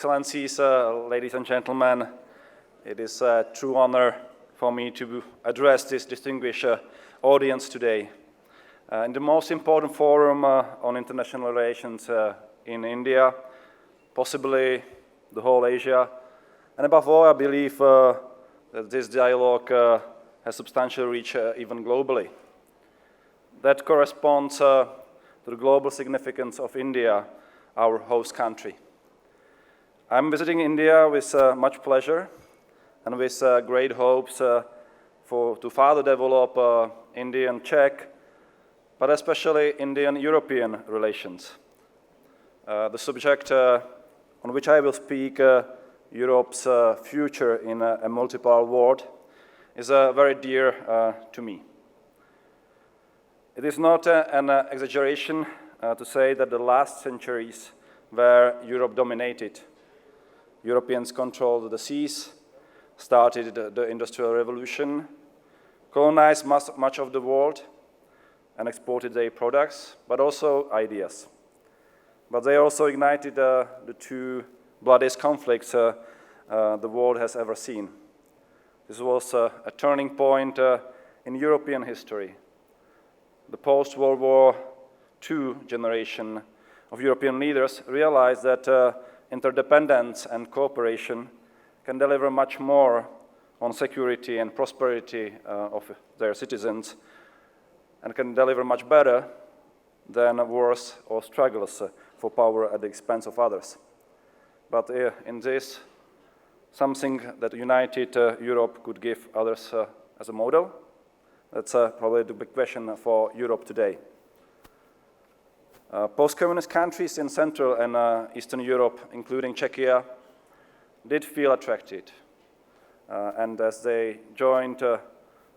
Excellencies, ladies and gentlemen, it is a true honor for me to address this distinguished audience today. In the most important forum on international relations in India, possibly the whole Asia, and above all, I believe that this dialogue has substantial reach even globally. That corresponds to the global significance of India, our host country. I'm visiting India with much pleasure and with great hopes to further develop Indian-Czech, but especially Indian-European relations. The subject on which I will speak, Europe's future in a multipolar world, is very dear to me. It is not an exaggeration to say that the last centuries where Europe dominated. Europeans controlled the seas, started the Industrial Revolution, colonized much of the world, and exported their products, but also ideas. But they also ignited the two bloodiest conflicts the world has ever seen. This was a turning point in European history. The post-World War II generation of European leaders realized that interdependence and cooperation can deliver much more on security and prosperity of their citizens and can deliver much better than wars or struggles for power at the expense of others. But in this, something that united Europe could give others as a model. That's probably the big question for Europe today. Post-communist countries in Central and Eastern Europe, including Czechia, did feel attracted. And as they joined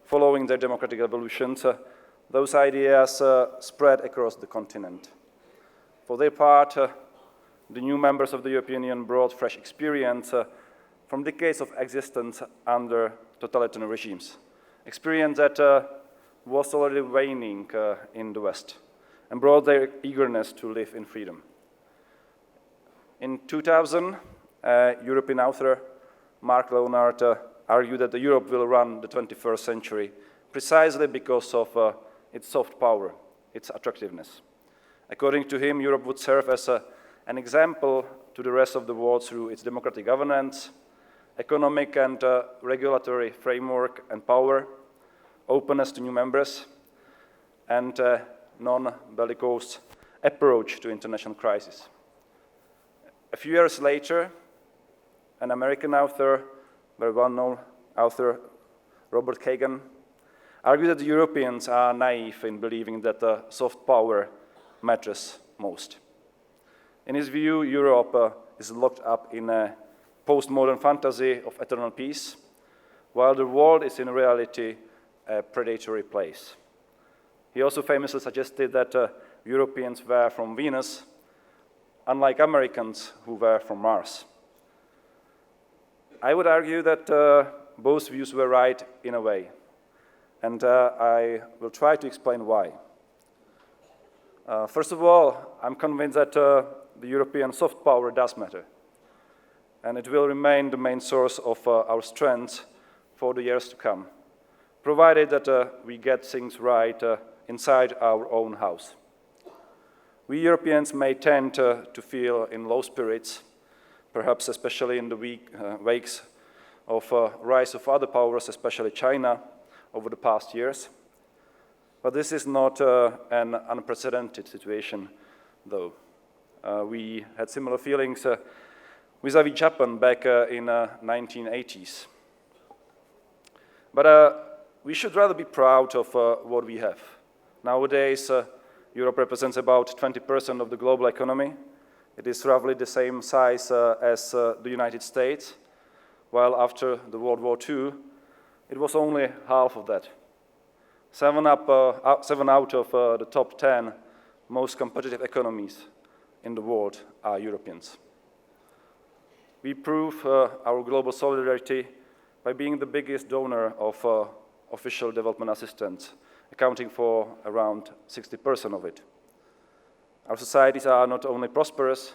following their democratic evolutions, those ideas spread across the continent. For their part, the new members of the European Union brought fresh experience from decades of existence under totalitarian regimes. Experience that was already waning in the West, and brought their eagerness to live in freedom. In 2000, European author Mark Leonard argued that Europe will run the 21st century precisely because of its soft power, its attractiveness. According to him, Europe would serve as an example to the rest of the world through its democratic governance, economic and regulatory framework and power, openness to new members, and non-bellicose approach to international crisis. A few years later, an American author, very well-known author, Robert Kagan, argued that the Europeans are naive in believing that soft power matters most. In his view, Europe is locked up in a postmodern fantasy of eternal peace, while the world is in reality a predatory place. He also famously suggested that Europeans were from Venus, unlike Americans who were from Mars. I would argue that both views were right in a way, and I will try to explain why. First of all, I'm convinced that the European soft power does matter, and it will remain the main source of our strength for the years to come, provided that we get things right inside our own house. We Europeans may tend to feel in low spirits, perhaps especially in the wakes of rise of other powers, especially China, over the past years. But this is not an unprecedented situation, though. We had similar feelings vis-à-vis Japan back in 1980s. But we should rather be proud of what we have. Nowadays, Europe represents about 20% of the global economy. It is roughly the same size as the United States, while after the World War II, it was only half of that. 7 out of the top 10 most competitive economies in the world are Europeans. We prove our global solidarity by being the biggest donor of official development assistance, accounting for around 60% of it. Our societies are not only prosperous,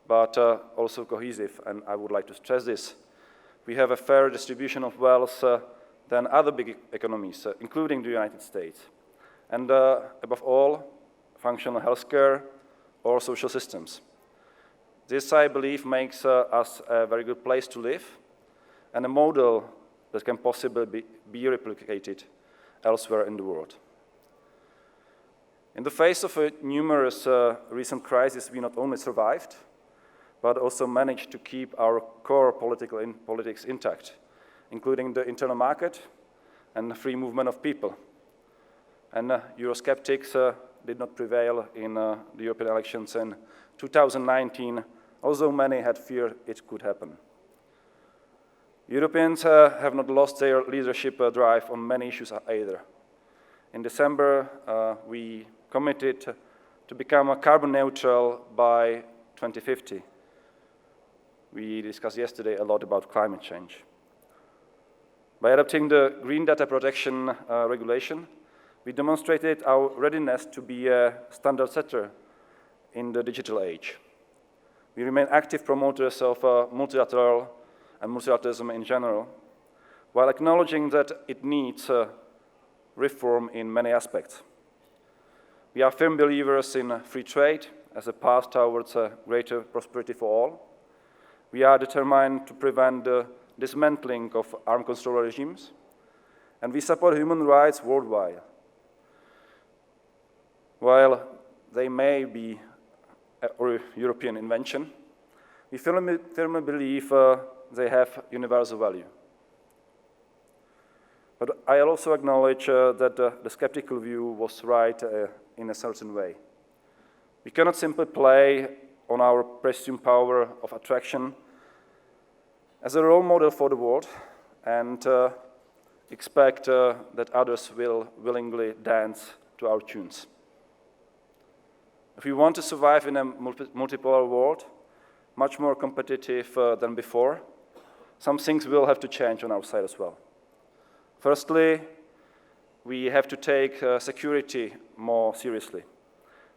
but also cohesive, and I would like to stress this. We have a fairer distribution of wealth than other big economies, including the United States. And above all, functional healthcare or social systems. This, I believe, makes us a very good place to live and a model that can possibly be replicated elsewhere in the world. In the face of numerous recent crises, we not only survived, but also managed to keep our core politics intact, including the internal market and the free movement of people. And Eurosceptics did not prevail in the European elections in 2019, although many had feared it could happen. Europeans have not lost their leadership drive on many issues either. In December, we committed to become carbon neutral by 2050. We discussed yesterday a lot about climate change. By adopting the Green Data Protection Regulation, we demonstrated our readiness to be a standard setter in the digital age. We remain active promoters of multilateral and multilateralism in general, while acknowledging that it needs reform in many aspects. We are firm believers in free trade as a path towards greater prosperity for all. We are determined to prevent the dismantling of armed control regimes, and we support human rights worldwide. While they may be a European invention, we firmly believe they have universal value. But I also acknowledge that the skeptical view was right in a certain way. We cannot simply play on our presumed power of attraction as a role model for the world and expect that others will willingly dance to our tunes. If we want to survive in a multipolar world, much more competitive than before, some things will have to change on our side as well. Firstly, we have to take security more seriously.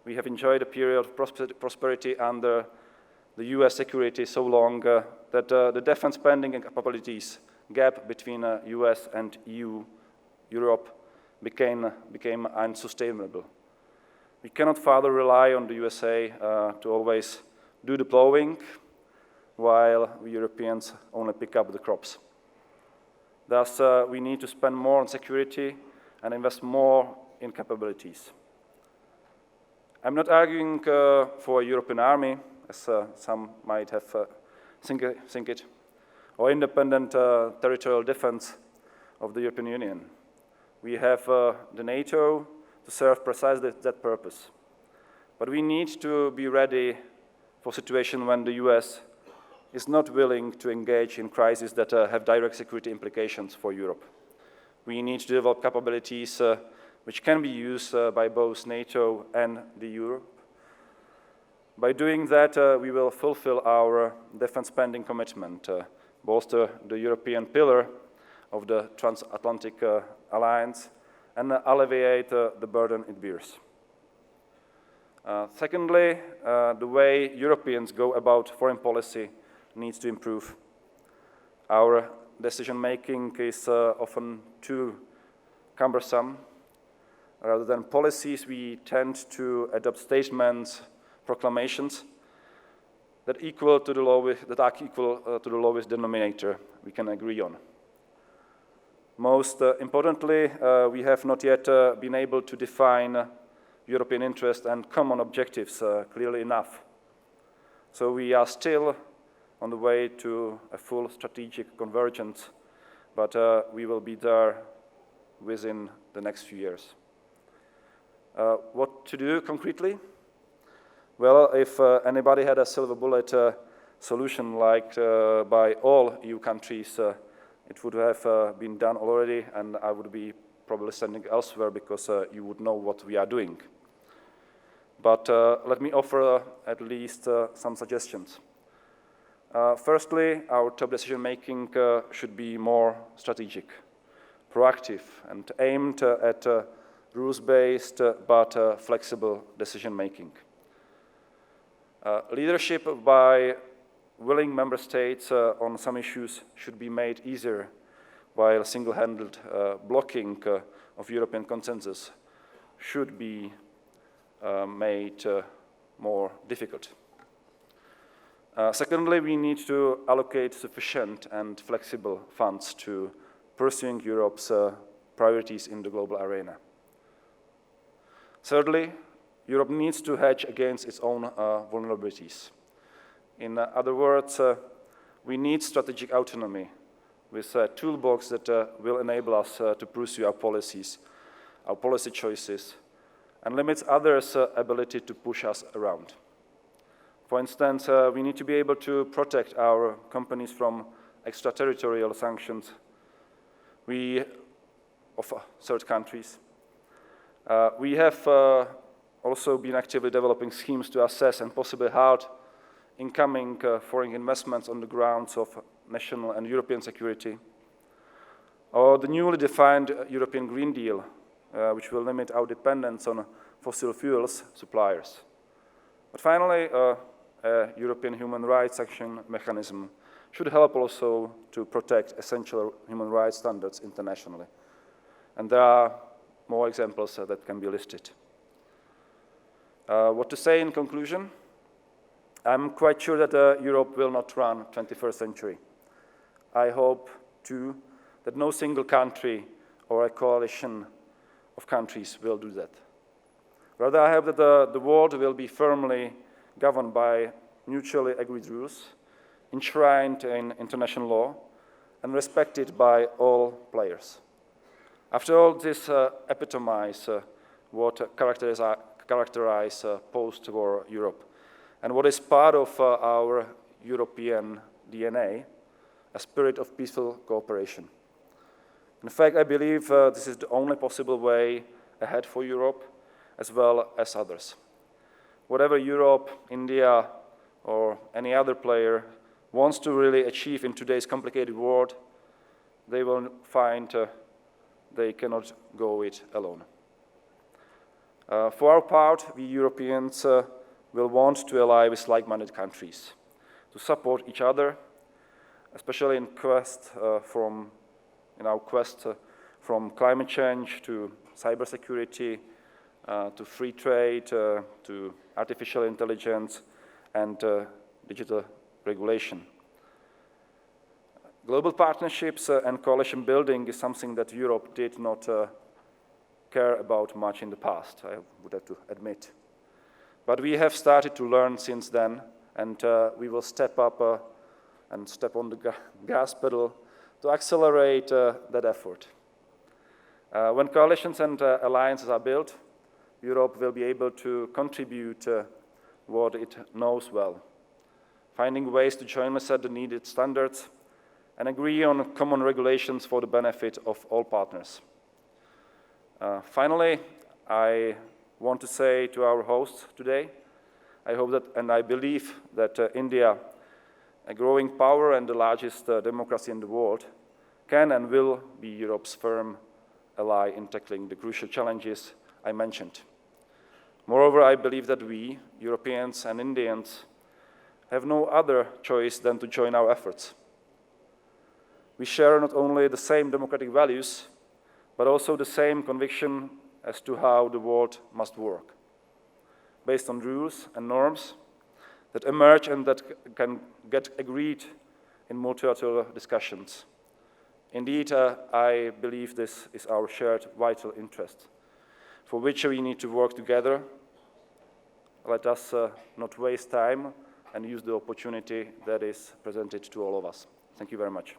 We have enjoyed a period of prosperity under the US security so long that the defense spending and capabilities gap between US and EU, Europe, became unsustainable. We cannot further rely on the USA to always do the plowing, while we Europeans only pick up the crops. Thus, we need to spend more on security and invest more in capabilities. I'm not arguing for a European army, as some might have think it, or independent territorial defense of the European Union. We have the NATO to serve precisely that purpose. But we need to be ready for a situation when the US is not willing to engage in crises that have direct security implications for Europe. We need to develop capabilities which can be used by both NATO and the Europe. By doing that, we will fulfill our defense spending commitment, bolster the European pillar of the transatlantic alliance, and alleviate the burden it bears. Secondly, the way Europeans go about foreign policy needs to improve. Our decision-making is often too cumbersome. Rather than policies, we tend to adopt statements, proclamations that are equal to the lowest denominator we can agree on. Most importantly, we have not yet been able to define European interests and common objectives clearly enough. So we are still on the way to a full strategic convergence, but we will be there within the next few years. What to do concretely? Well, if anybody had a silver bullet solution liked by all EU countries, it would have been done already, and I would be probably standing elsewhere because you would know what we are doing. But let me offer at least some suggestions. Firstly, our top decision-making should be more strategic, proactive, and aimed at rules-based but flexible decision-making. Leadership by willing member states on some issues should be made easier, while single-handed blocking of European consensus should be made more difficult. Secondly, we need to allocate sufficient and flexible funds to pursuing Europe's priorities in the global arena. Thirdly, Europe needs to hedge against its own vulnerabilities. In other words, we need strategic autonomy with a toolbox that will enable us to pursue our policies, our policy choices, and limits others' ability to push us around. For instance, we need to be able to protect our companies from extraterritorial sanctions of third countries. We have also been actively developing schemes to assess and possibly halt incoming foreign investments on the grounds of national and European security, or the newly defined European Green Deal, which will limit our dependence on fossil fuels suppliers. But finally, a European human rights action mechanism should help also to protect essential human rights standards internationally. And there are more examples that can be listed. What to say in conclusion? I'm quite sure that Europe will not run 21st century. I hope, too, that no single country or a coalition of countries will do that. Rather, I hope that the world will be firmly governed by mutually agreed rules, enshrined in international law, and respected by all players. After all, this epitomizes what characterize post-war Europe, and what is part of our European DNA, a spirit of peaceful cooperation. In fact, I believe this is the only possible way ahead for Europe, as well as others. Whatever Europe, India, or any other player wants to really achieve in today's complicated world, they will find they cannot go it alone. For our part, we Europeans will want to ally with like-minded countries to support each other, especially in our quest from climate change to cybersecurity, to free trade, to artificial intelligence, and digital regulation. Global partnerships and coalition building is something that Europe did not care about much in the past, I would have to admit. But we have started to learn since then, and we will step up and step on the gas pedal to accelerate that effort. When coalitions and alliances are built, Europe will be able to contribute what it knows well, finding ways to jointly set the needed standards and agree on common regulations for the benefit of all partners. Finally, I want to say to our hosts today, I hope that, and I believe that India, a growing power and the largest democracy in the world, can and will be Europe's firm ally in tackling the crucial challenges I mentioned. Moreover, I believe that we, Europeans and Indians, have no other choice than to join our efforts. We share not only the same democratic values, but also the same conviction as to how the world must work, based on rules and norms that emerge and that can get agreed in multilateral discussions. Indeed, I believe this is our shared vital interest, for which we need to work together. Let us not waste time and use the opportunity that is presented to all of us. Thank you very much.